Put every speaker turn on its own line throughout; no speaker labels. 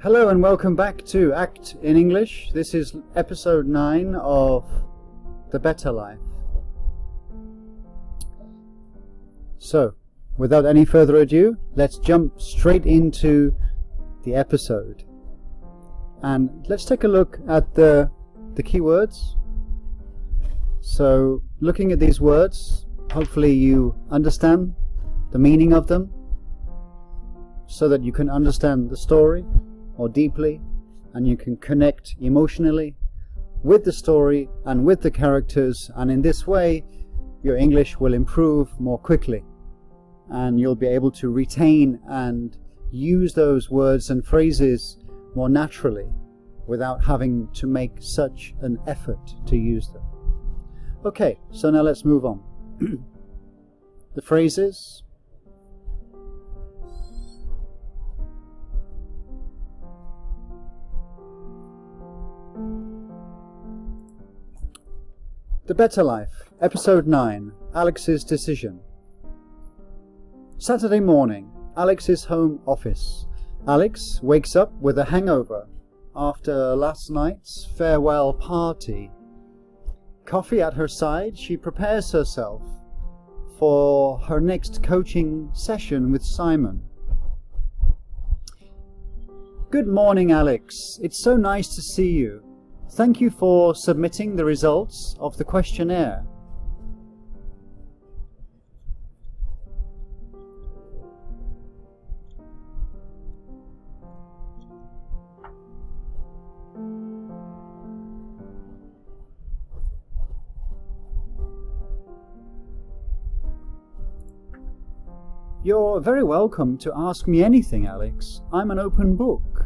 Hello and welcome back to Act in English. This is episode 9 of The Better Life. So, without any further ado, let's jump straight into the episode. And let's take a look at the keywords. So, looking at these words, hopefully you understand the meaning of them so that you can understand the story more deeply, and you can connect emotionally with the story and with the characters, and in this way your English will improve more quickly and you'll be able to retain and use those words and phrases more naturally without having to make such an effort to use them. Okay, so now let's move on. The phrases. The Better Life, Episode 9, Alex's Decision. Saturday morning, Alex's home office. Alex wakes up with a hangover after last night's farewell party. Coffee at her side, she prepares herself for her next coaching session with Simon. Good morning, Alex. It's so nice to see you. Thank you for submitting the results of the questionnaire. You're very welcome to ask me anything, Alex. I'm an open book.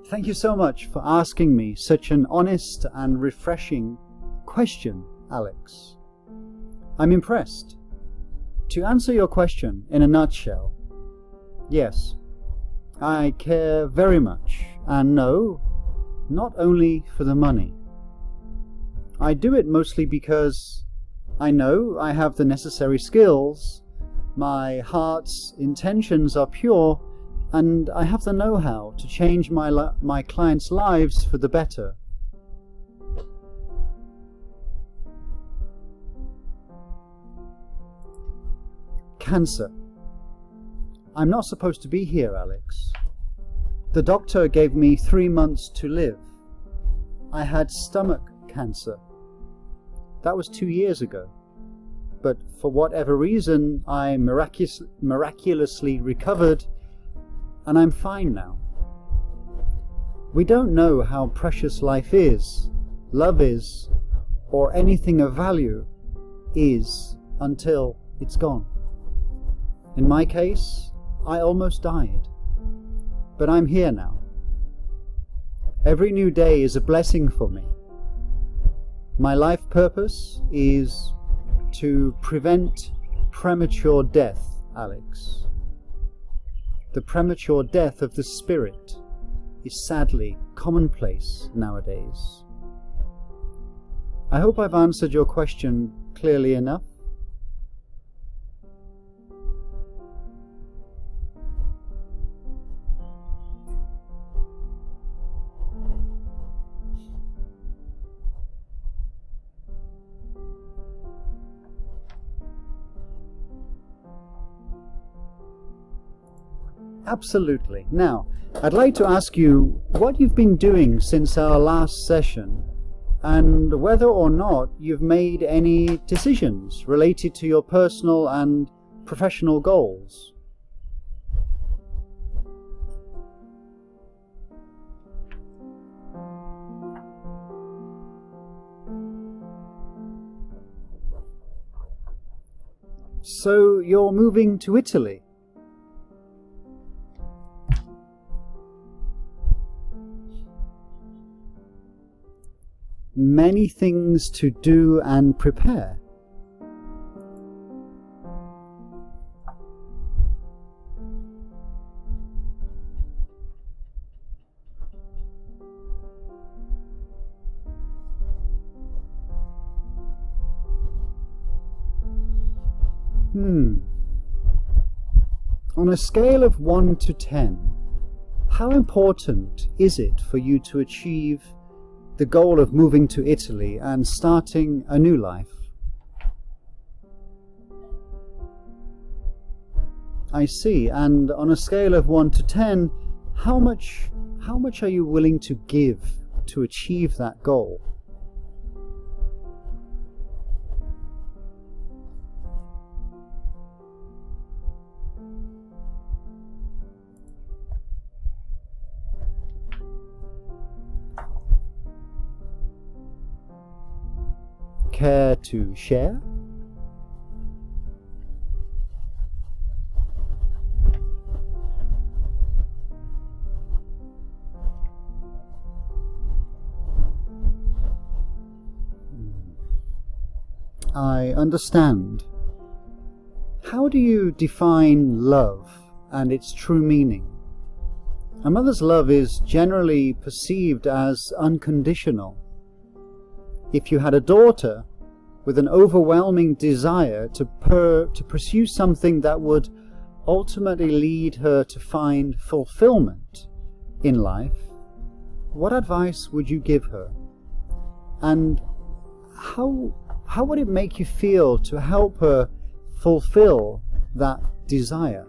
Thank you so much for asking me such an honest and refreshing question, Alex. I'm impressed. To answer your question in a nutshell, yes, I care very much, and no, not only for the money. I do it mostly because I know I have the necessary skills, my heart's intentions are pure, and I have the know-how to change my clients' lives for the better. Cancer. I'm not supposed to be here, Alex. The doctor gave me 3 months to live. I had stomach cancer. That was 2 years ago. But for whatever reason, I miraculously recovered, and I'm fine now. We don't know how precious life is, love is, or anything of value is until it's gone. In my case, I almost died, but I'm here now. Every new day is a blessing for me. My life purpose is to prevent premature death, Alex. The premature death of the spirit is sadly commonplace nowadays. I hope I've answered your question clearly enough. Absolutely. Now, I'd like to ask you what you've been doing since our last session, and whether or not you've made any decisions related to your personal and professional goals. So you're moving to Italy? Many things to do and prepare. On a scale of 1 to 10, how important is it for you to achieve the goal of moving to Italy and starting a new life? I see. And on a scale of 1 to 10, how much are you willing to give to achieve that goal? Care to share? I understand. How do you define love and its true meaning? A mother's love is generally perceived as unconditional. If you had a daughter with an overwhelming desire to pursue something that would ultimately lead her to find fulfillment in life, what advice would you give her? And how would it make you feel to help her fulfill that desire?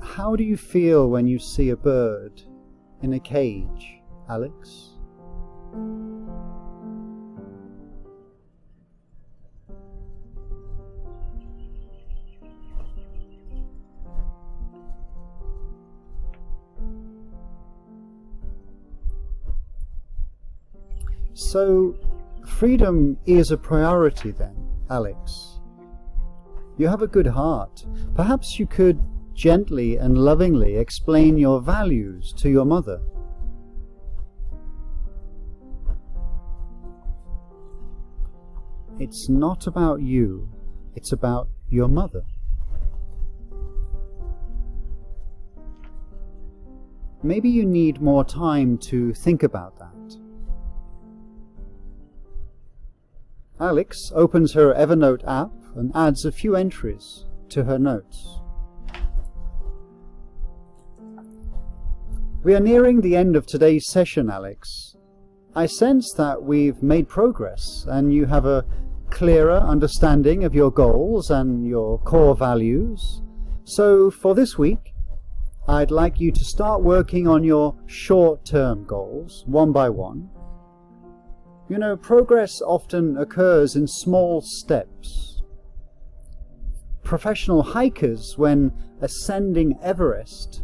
How do you feel when you see a bird in a cage, Alex? So, freedom is a priority then, Alex. You have a good heart. Perhaps you could gently and lovingly explain your values to your mother. It's not about you, it's about your mother. Maybe you need more time to think about that. Alex opens her Evernote app and adds a few entries to her notes. We are nearing the end of today's session, Alex. I sense that we've made progress and you have a clearer understanding of your goals and your core values. So for this week, I'd like you to start working on your short-term goals, one by one. You know, progress often occurs in small steps. Professional hikers, when ascending Everest,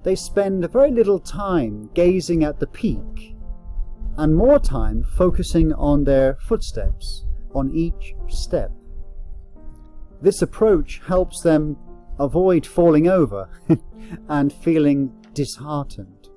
they spend very little time gazing at the peak and more time focusing on their footsteps, on each step. This approach helps them avoid falling over and feeling disheartened.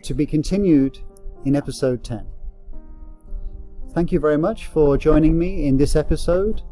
To be continued in episode 10. Thank you very much for joining me in this episode.